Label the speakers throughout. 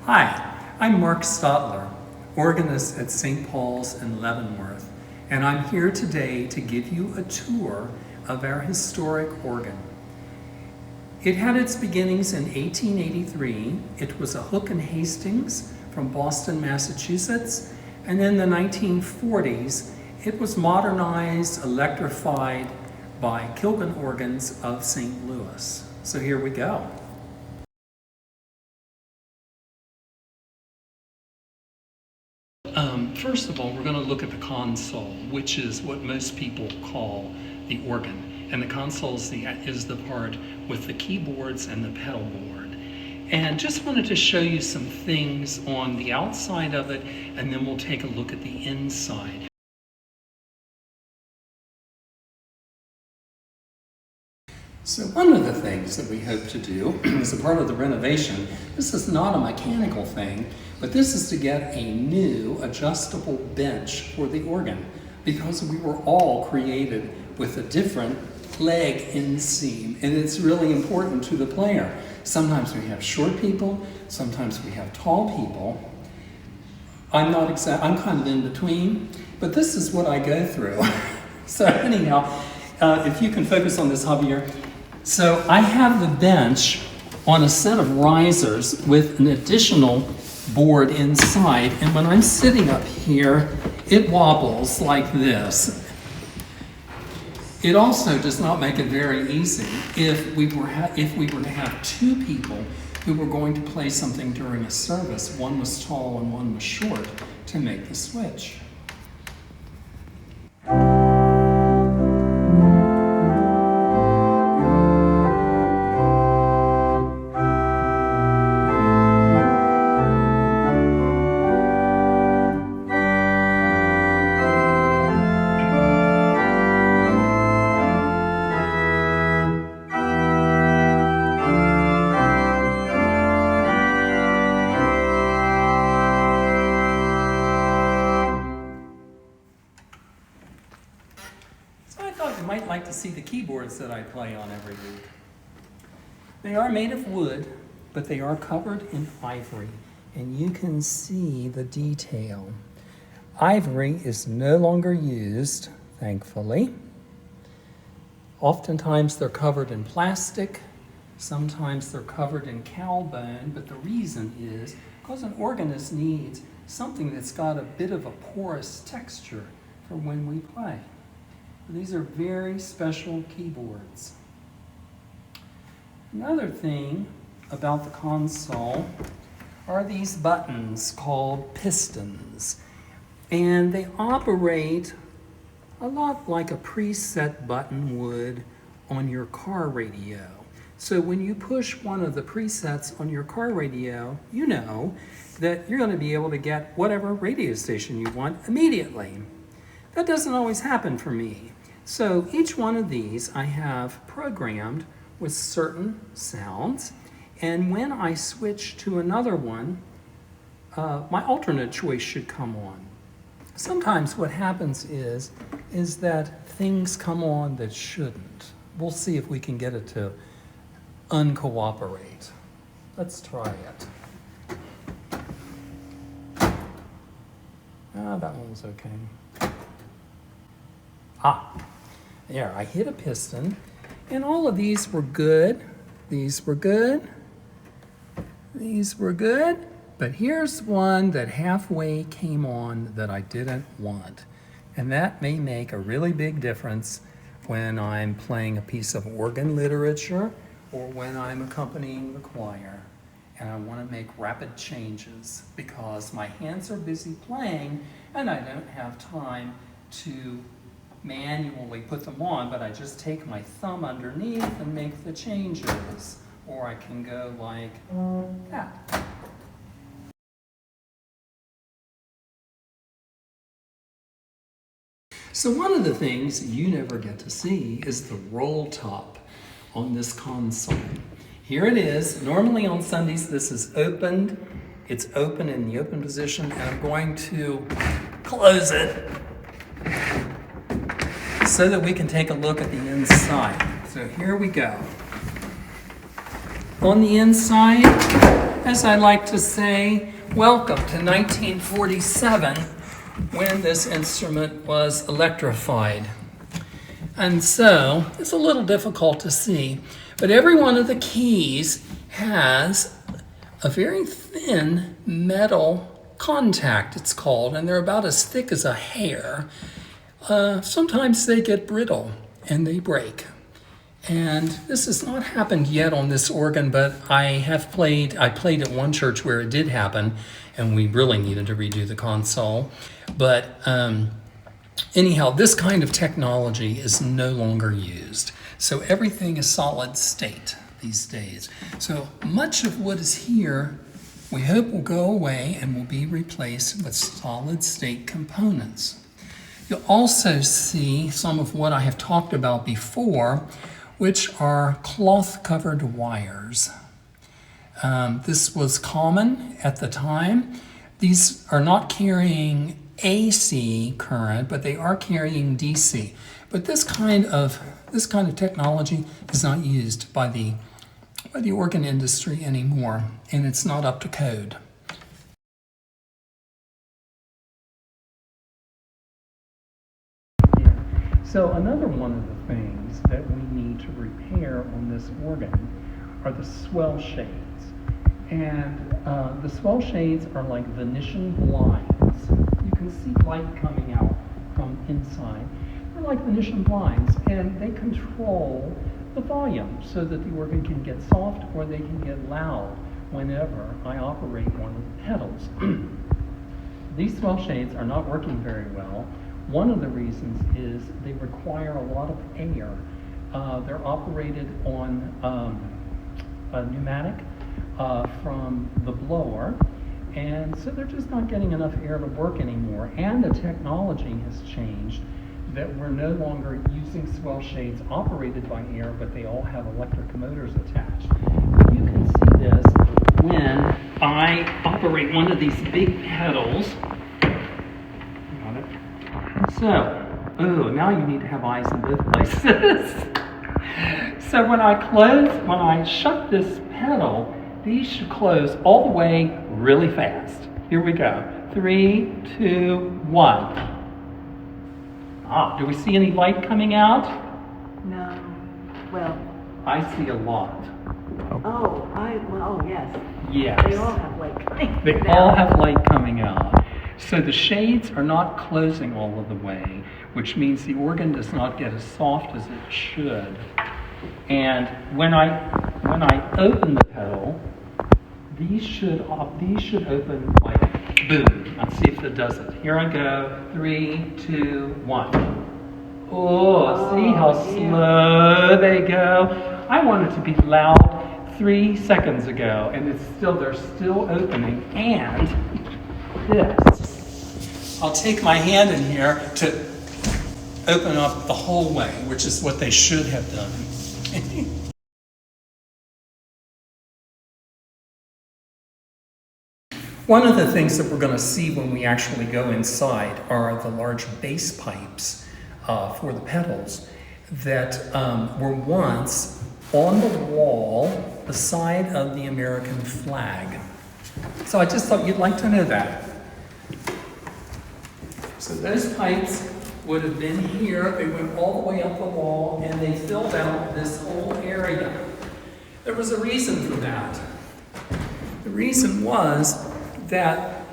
Speaker 1: Hi, I'm Mark Stotler, organist at St. Paul's in Leavenworth, and I'm here today to give you a tour of our historic organ. It had its beginnings in 1883. It was a Hook and Hastings from Boston, Massachusetts, and in the 1940s, it was modernized, electrified by Kilgan Organs of St. Louis. So here we go. First of all, we're going to look at the console, which is what most people call the organ. And the console is the part with the keyboards and the pedal board. And just wanted to show you some things on the outside of it, and then we'll take a look at the inside. So one of the things that we hope to do as a part of the renovation, this is not a mechanical thing, but this is to get a new adjustable bench for the organ, because we were all created with a different leg inseam, and it's really important to the player. Sometimes we have short people, sometimes we have tall people. I'm kind of in between, but this is what I go through. So anyhow, if you can focus on this, Javier. So I have the bench on a set of risers with an additional board inside, and when I'm sitting up here, it wobbles like this. It also does not make it very easy if we were to have two people who were going to play something during a service. One was tall and one was short, to make the switch. You might like to see the keyboards that I play on every week. They are made of wood, but they are covered in ivory, and you can see the detail. Ivory is no longer used, thankfully. Oftentimes they're covered in plastic, sometimes they're covered in cow bone, but the reason is because an organist needs something that's got a bit of a porous texture for when we play. These are very special keyboards. Another thing about the console are these buttons called pistons. And they operate a lot like a preset button would on your car radio. So when you push one of the presets on your car radio, you know that you're going to be able to get whatever radio station you want immediately. That doesn't always happen for me. So each one of these I have programmed with certain sounds, and when I switch to another one, my alternate choice should come on. Sometimes what happens is that things come on that shouldn't. We'll see if we can get it to uncooperate. Let's try it. That one was okay. There, I hit a piston, and all of these were good. These were good. These were good. But here's one that halfway came on that I didn't want. And that may make a really big difference when I'm playing a piece of organ literature or when I'm accompanying the choir. And I want to make rapid changes because my hands are busy playing and I don't have time to manually put them on, but I just take my thumb underneath and make the changes. Or I can go like that. So one of the things you never get to see is the roll top on this console. Here it is. Normally on Sundays this is opened. It's open in the open position, and I'm going to close it so that we can take a look at the inside. So here we go. On the inside, as I like to say, welcome to 1947, when this instrument was electrified. And so, it's a little difficult to see, but every one of the keys has a very thin metal contact, it's called, and they're about as thick as a hair. Sometimes they get brittle and they break. And this has not happened yet on this organ, but I played at one church where it did happen, and we really needed to redo the console. But anyhow, this kind of technology is no longer used. So everything is solid state these days. So much of what is here, we hope will go away and will be replaced with solid state components. You'll also see some of what I have talked about before, which are cloth-covered wires. This was common at the time. These are not carrying AC current, but they are carrying DC. But this kind of technology is not used by the organ industry anymore, and it's not up to code. So another one of the things that we need to repair on this organ are the swell shades. And the swell shades are like Venetian blinds. You can see light coming out from inside. They're like Venetian blinds, and they control the volume so that the organ can get soft or they can get loud whenever I operate one of the pedals. These swell shades are not working very well. One of the reasons is they require a lot of air. They're operated on a pneumatic from the blower, and so they're just not getting enough air to work anymore. And the technology has changed that we're no longer using swell shades operated by air, but they all have electric motors attached. But you can see this when I operate one of these big pedals. So, now you need to have eyes in both places. So when I shut this pedal, these should close all the way really fast. Here we go. 3, 2, 1. Do we see any light coming out?
Speaker 2: No. Well.
Speaker 1: I see a lot.
Speaker 2: Yes.
Speaker 1: Yes.
Speaker 2: They all have light coming out.
Speaker 1: They all have light coming out. So the shades are not closing all of the way, which means the organ does not get as soft as it should. And when I open the pedal, these should open like boom. Let's see if it does it. Here I go. 3, 2, 1. Oh, see how slow they go? I wanted to be loud 3 seconds ago, and they're still opening. And this, I'll take my hand in here to open up the whole way, which is what they should have done. One of the things that we're going to see when we actually go inside are the large bass pipes for the pedals that were once on the wall beside of the American flag. So I just thought you'd like to know that. So those pipes would have been here. They went all the way up the wall and they filled out this whole area. There was a reason for that. The reason was that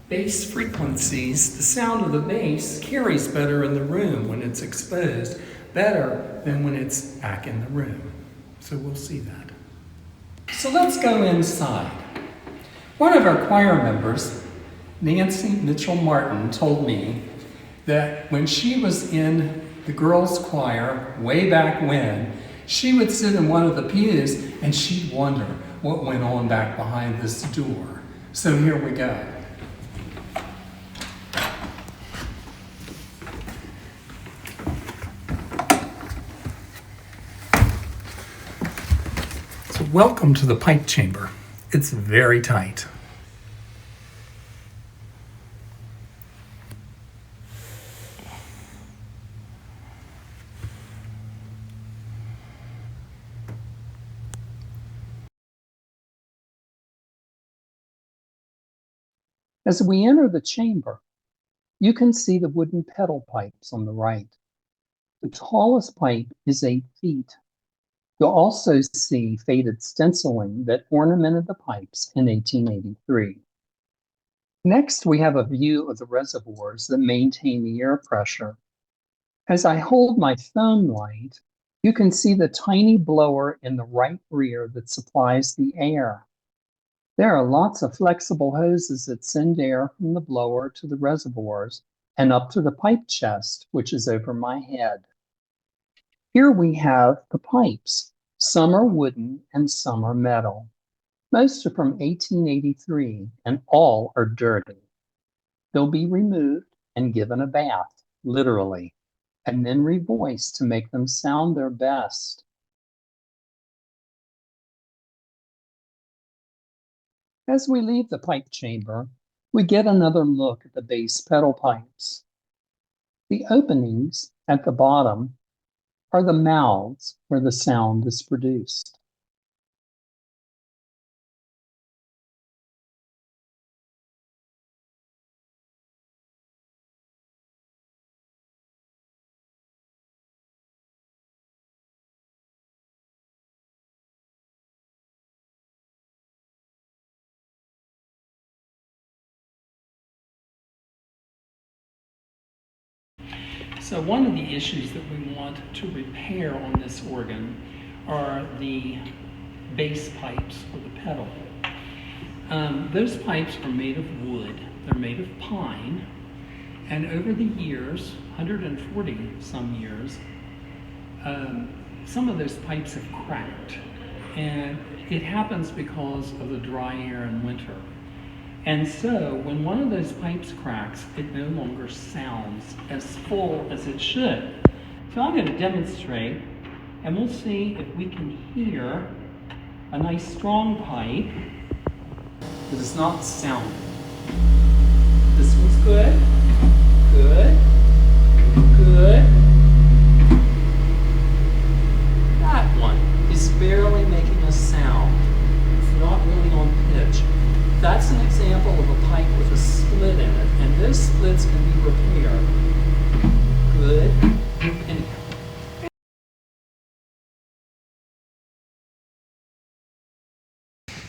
Speaker 1: bass frequencies, the sound of the bass carries better in the room when it's exposed, better than when it's back in the room. So we'll see that. So let's go inside. One of our choir members, Nancy Mitchell Martin, told me that when she was in the girls' choir way back when, she would sit in one of the pews and she'd wonder what went on back behind this door. So here we go. So welcome to the pipe chamber. It's very tight.
Speaker 3: As we enter the chamber, you can see the wooden pedal pipes on the right. The tallest pipe is 8 feet. You'll also see faded stenciling that ornamented the pipes in 1883. Next, we have a view of the reservoirs that maintain the air pressure. As I hold my phone light, you can see the tiny blower in the right rear that supplies the air. There are lots of flexible hoses that send air from the blower to the reservoirs and up to the pipe chest, which is over my head. Here we have the pipes. Some are wooden and some are metal. Most are from 1883 and all are dirty. They'll be removed and given a bath, literally, and then revoiced to make them sound their best. As we leave the pipe chamber, we get another look at the bass pedal pipes. The openings at the bottom are the mouths where the sound is produced.
Speaker 1: So one of the issues that we want to repair on this organ are the bass pipes or the pedal. Those pipes are made of wood, they're made of pine, and over the years, 140 some years, some of those pipes have cracked. And it happens because of the dry air in winter. And so when one of those pipes cracks, it no longer sounds as full as it should. So I'm going to demonstrate, and we'll see if we can hear a nice strong pipe that is not sounding. This one's good, good, good. That one is barely making a sound. It's not really on pitch. That's an example of a pipe with a split in it, and those splits can be repaired. Good. Anyhow.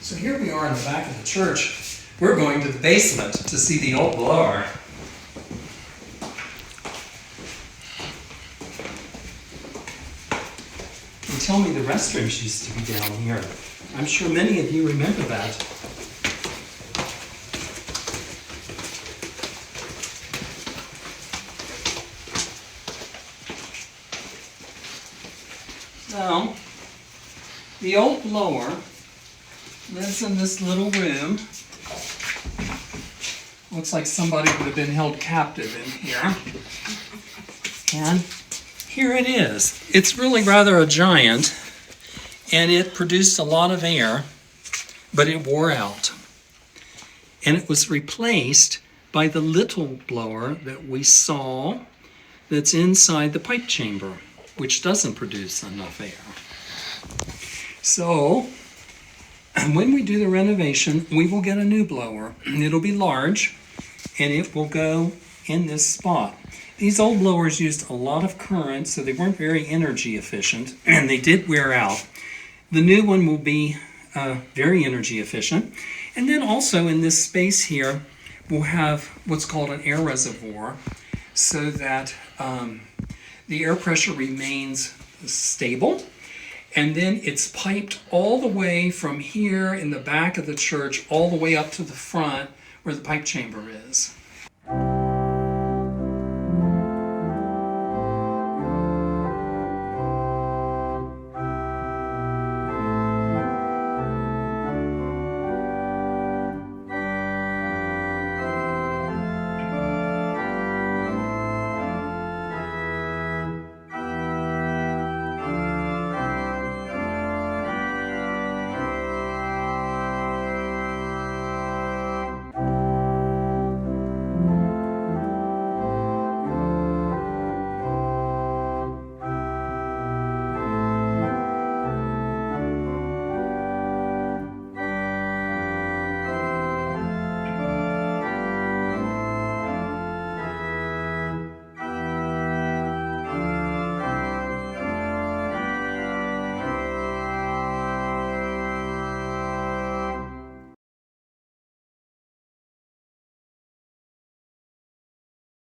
Speaker 1: So here we are in the back of the church. We're going to the basement to see the old blower. They tell me the restrooms used to be down here. I'm sure many of you remember that. So, the old blower lives in this little room. Looks like somebody would have been held captive in here. And here it is. It's really rather a giant, and it produced a lot of air, but it wore out. And it was replaced by the little blower that we saw that's inside the pipe chamber, which doesn't produce enough air. So, when we do the renovation, we will get a new blower. It'll be large, and it will go in this spot. These old blowers used a lot of current, so they weren't very energy efficient, and they did wear out. The new one will be very energy efficient. And then also in this space here, we'll have what's called an air reservoir, so that the air pressure remains stable, and then it's piped all the way from here in the back of the church all the way up to the front where the pipe chamber is.